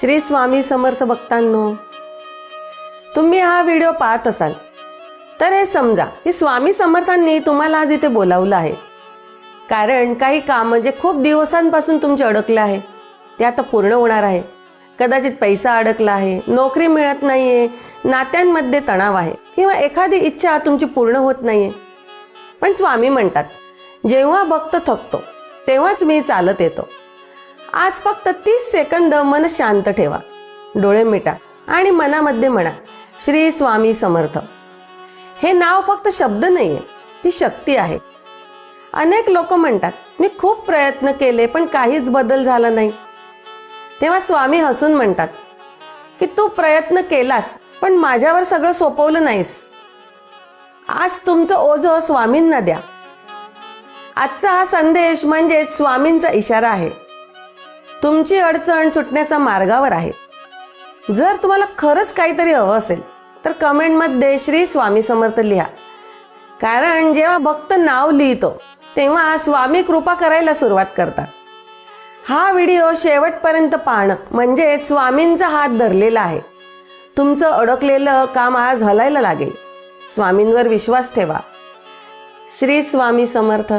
श्री स्वामी समर्थ भक्तांनो, तुम्ही हा व्हिडिओ पाहत असाल तर हे समजा की स्वामी समर्थांनी तुम्हाला आज इथे बोलावलं आहे. कारण काही काम जे खूप दिवसांपासून तुमचे अडकले आहे ते आता पूर्ण होणार आहे. कदाचित पैसा अडकला आहे, नोकरी मिळत नाहीये, नात्यांमध्ये तणाव आहे किंवा एखादी इच्छा तुमची पूर्ण होत नाहीये. पण स्वामी म्हणतात, जेव्हा भक्त थकतो तेव्हाच मी चालत येतो. आज फक्त 30 सेकंद मन शांत ठेवा, डोळे मिटा आणि मनामध्ये म्हणा, श्री स्वामी समर्थ. हे नाव फक्त शब्द नाहीये, ती शक्ती आहे. अनेक लोक म्हणतात, मी खूप प्रयत्न केले पण काहीच बदल झाला नाही. तेव्हा स्वामी हसून म्हणतात की तू प्रयत्न केलास पण माझ्यावर सगळं सोपवलं नाहीस. आज तुमचं ओझं स्वामींना द्या. आजचा हा संदेश म्हणजे स्वामींचा इशारा आहे. तुमची अडचण सुटण्याच्या मार्गावर आहे. जर तुम्हाला खरंच काहीतरी हवं असेल तर कमेंटमध्ये श्री स्वामी समर्थ लिहा. कारण जेव्हा भक्त नाव लिहितो तेव्हा स्वामी कृपा करायला सुरुवात करतात. हा व्हिडिओ शेवटपर्यंत पाहणं म्हणजे स्वामींचा हात धरलेला आहे. तुमचं अडकलेलं काम आज हलायला लागेल. स्वामींवर विश्वास ठेवा. श्री स्वामी समर्थ.